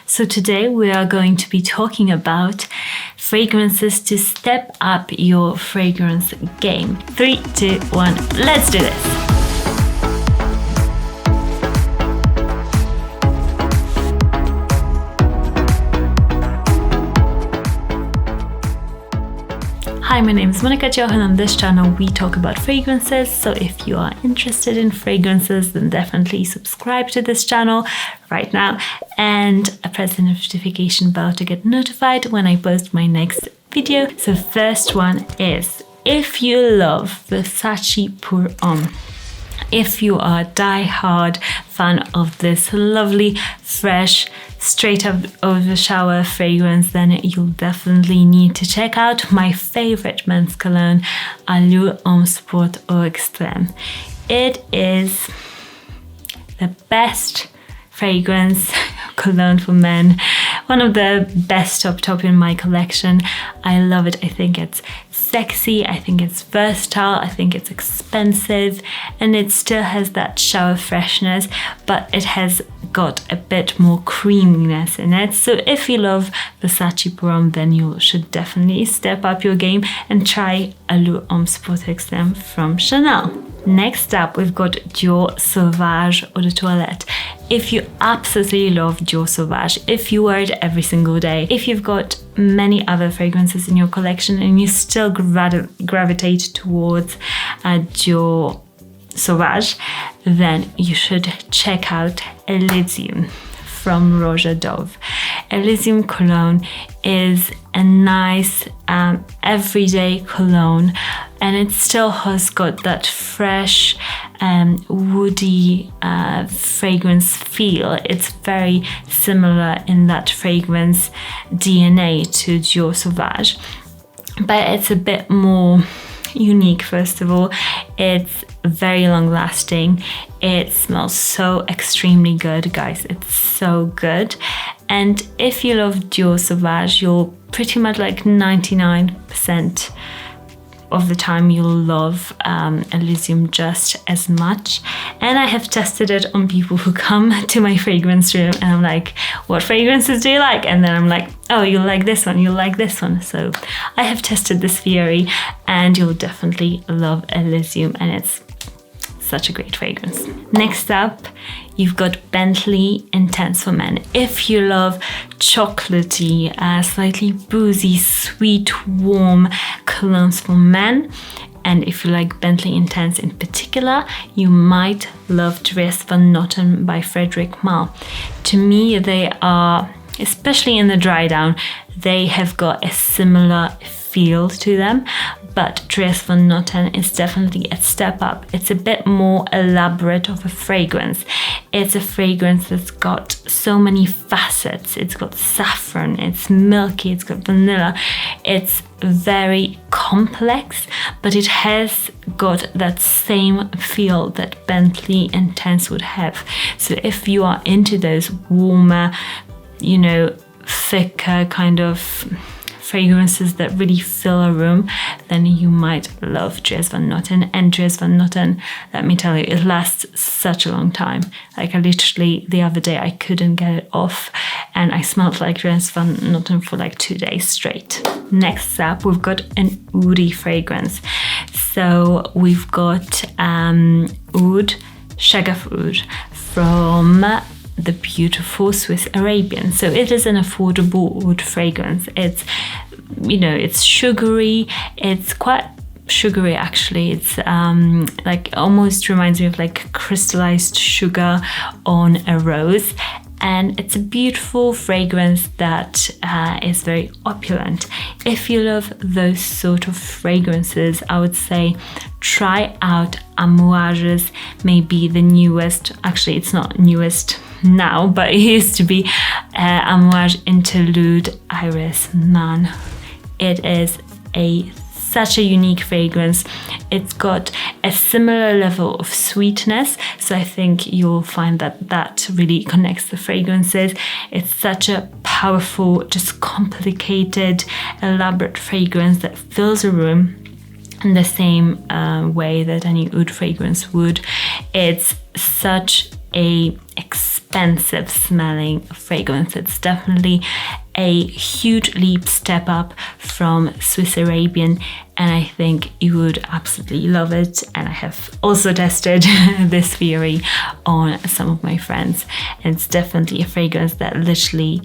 So today we are going to be talking about fragrances to step up your fragrance game. 3, 2, 1, let's do this! Hi, my name is Monika and on this channel we talk about fragrances, so if you are interested in fragrances then definitely subscribe to this channel right now and press the notification bell to get notified when I post my next video. So first one is, if you love Versace Pour Homme, if you are a die-hard fan of this lovely, fresh, straight up of the shower fragrance, then you'll definitely need to check out my favorite men's cologne, Elysium Sport Eau Extrême. It is the best fragrance cologne for men, one of the best top in my collection. I love it. I think it's sexy, I think it's versatile, I think it's expensive, and it still has that shower freshness, but it has got a bit more creaminess in it. So if you love Versace Pour Homme, then you should definitely step up your game and try Elysium Sport Extrême from Chanel. Next up, we've got Dior Sauvage Eau de Toilette. If you absolutely love Dior Sauvage, if you wear it every single day, if you've got many other fragrances in your collection and you still gravitate towards Dior Sauvage, then you should check out Elysium from Rochas. Elysium cologne is a nice everyday cologne, and it still has got that fresh woody fragrance feel. It's very similar in that fragrance DNA to Dior Sauvage, but it's a bit more unique. First of all, it's very long lasting. It smells so extremely good, guys. It's so good. And if you love Dior Sauvage, you'll pretty much like 99% of the time you'll love Elysium just as much. And I have tested it on people who come to my fragrance room and I'm like, what fragrances do you like? And then I'm like, oh, you'll like this one, you'll like this one. So I have tested this theory and you'll definitely love Elysium, and it's such a great fragrance. Next up, you've got Bentley Intense for Men. If you love chocolatey, slightly boozy, sweet, warm colognes for men, and if you like Bentley Intense in particular, you might love Dries Van Noten by Frederic Malle. To me, they are, especially in the dry down, they have got a similar feel to them, but Dries Van Noten is definitely a step up. It's a bit more elaborate of a fragrance. It's a fragrance that's got so many facets. It's got saffron, it's milky, it's got vanilla. It's very complex, but it has got that same feel that Bentley Intense would have. So if you are into those warmer, thicker kind of fragrances that really fill a room, then you might love Dries Van Noten. And Dries Van Noten, let me tell you, it lasts such a long time. Like I literally, the other day I couldn't get it off and I smelled like Dries Van Noten for like 2 days straight. Next up, we've got an oud fragrance. So we've got oud, Shagaf Oud from the beautiful Swiss Arabian. So it is an affordable oud fragrance. It's, it's sugary. It's quite sugary actually. It's like almost reminds me of like crystallized sugar on a rose. And it's a beautiful fragrance that is very opulent. If you love those sort of fragrances, I would say try out Amouage's, maybe the newest, actually it's not newest now, but it used to be Amouage Interlude Iris. Man, it is such a unique fragrance. It's got a similar level of sweetness, so I think you'll find that really connects the fragrances. It's such a powerful, just complicated, elaborate fragrance that fills a room in the same way that any oud fragrance would. It's such a expensive smelling fragrance. It's definitely a huge leap step up from Swiss Arabian, and I think you would absolutely love it. And I have also tested this theory on some of my friends, and it's definitely a fragrance that literally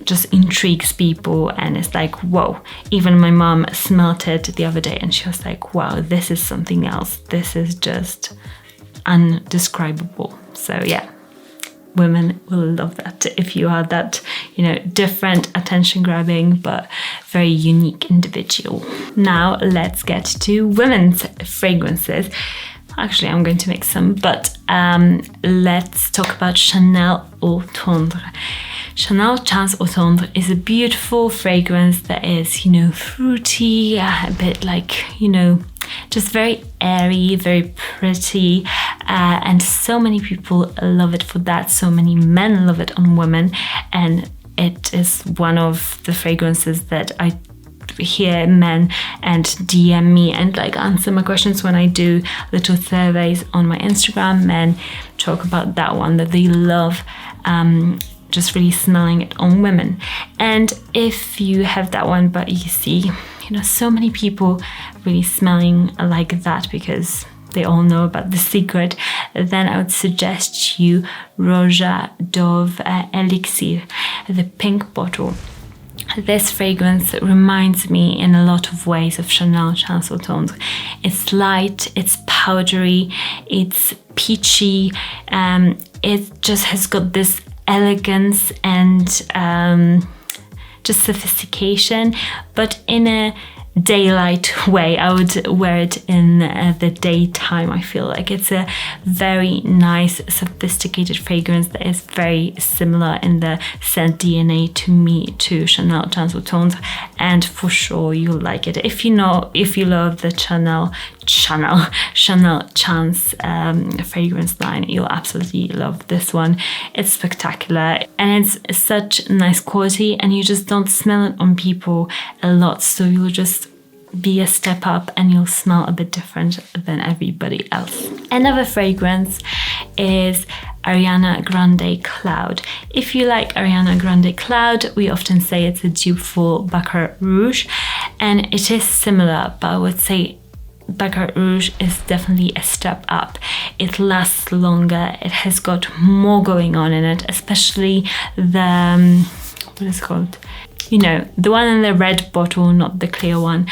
just intrigues people, and it's like, whoa. Even my mom smelled it the other day and she was like, wow, this is something else. This is just undescribable. So yeah, women will love that if you are that, different, attention grabbing, but very unique individual. Now let's get to women's fragrances. Actually, I'm going to make some, but let's talk about Chanel Eau Tendre. Chanel Chance Eau Tendre is a beautiful fragrance that is, fruity, a bit like, just very airy, very pretty, and so many people love it for that. So many men love it on women, and it is one of the fragrances that I hear men and DM me and answer my questions when I do little surveys on my Instagram. Men talk about that one, that they love just really smelling it on women. And if you have that one, but you see, so many people really smelling like that because they all know about the secret, then I would suggest you Rochas Dove Elixir, the pink bottle. This fragrance reminds me in a lot of ways of Chanel Chance Eau Tendre. It's light, it's powdery, it's peachy, it just has got this elegance and just sophistication, but in a daylight way. I would wear it in the daytime. I feel like it's a very nice, sophisticated fragrance that is very similar in the scent DNA to Chanel Chance Eau Tendre, and for sure you'll like it. If you love the Chanel Chance fragrance line, you'll absolutely love this one. It's spectacular and it's such nice quality, and you just don't smell it on people a lot, so you'll just be a step up and you'll smell a bit different than everybody else. Another fragrance is Ariana Grande Cloud. If you like Ariana Grande Cloud, we often say it's a dupe for Baccarat Rouge, and it is similar, but I would say Baccarat Rouge is definitely a step up. It lasts longer, it has got more going on in it, especially the what is it called? The one in the red bottle, not the clear one.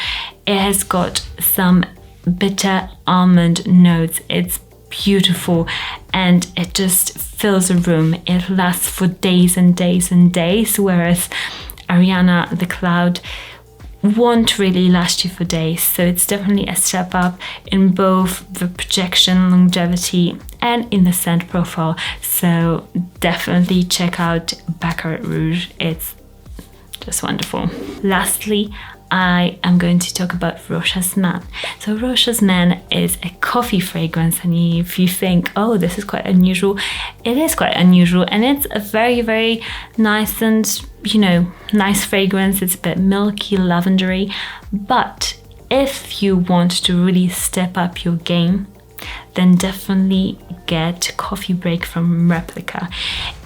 It has got some bitter almond notes. It's beautiful and it just fills a room. It lasts for days and days and days, whereas Ariana the Cloud won't really last you for days. So it's definitely a step up in both the projection, longevity, and in the scent profile. So definitely check out Baccarat Rouge. It's just wonderful. Lastly, I am going to talk about Rochas Man. So Rochas Man is a coffee fragrance, and if you think, oh, this is quite unusual, it is quite unusual, and it's a very, very nice and, nice fragrance. It's a bit milky, lavendery, but if you want to really step up your game, then definitely get Coffee Break from Replica.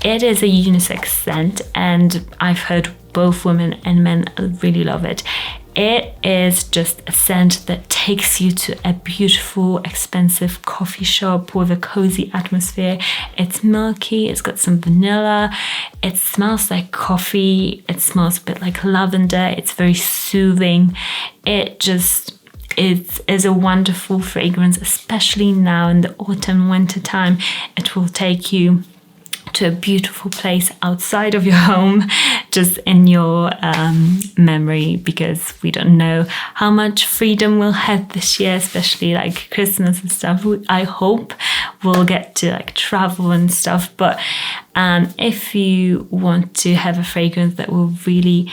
It is a unisex scent, and I've heard both women and men really love it. It is just a scent that takes you to a beautiful, expensive coffee shop with a cozy atmosphere. It's milky, it's got some vanilla, it smells like coffee, it smells a bit like lavender, it's very soothing. It is a wonderful fragrance, especially now in the autumn, winter time. It will take you to a beautiful place outside of your home, just in your memory, because we don't know how much freedom we'll have this year, especially like Christmas and stuff. I hope we'll get to travel and stuff, but if you want to have a fragrance that will really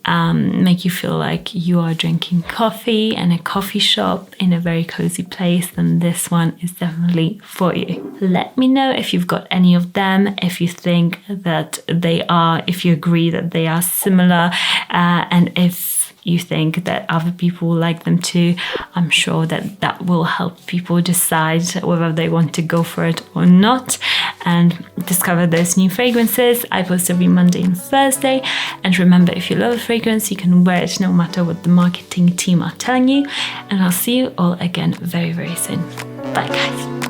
make you feel like you are drinking coffee in a coffee shop in a very cozy place, then this one is definitely for you. Let me know if you've got any of them, if you think that if you agree that they are similar, and if you think that other people like them too. I'm sure that that will help people decide whether they want to go for it or not and discover those new fragrances. I post every Monday and Thursday. And remember, if you love a fragrance, you can wear it no matter what the marketing team are telling you. And I'll see you all again very, very soon. Bye guys.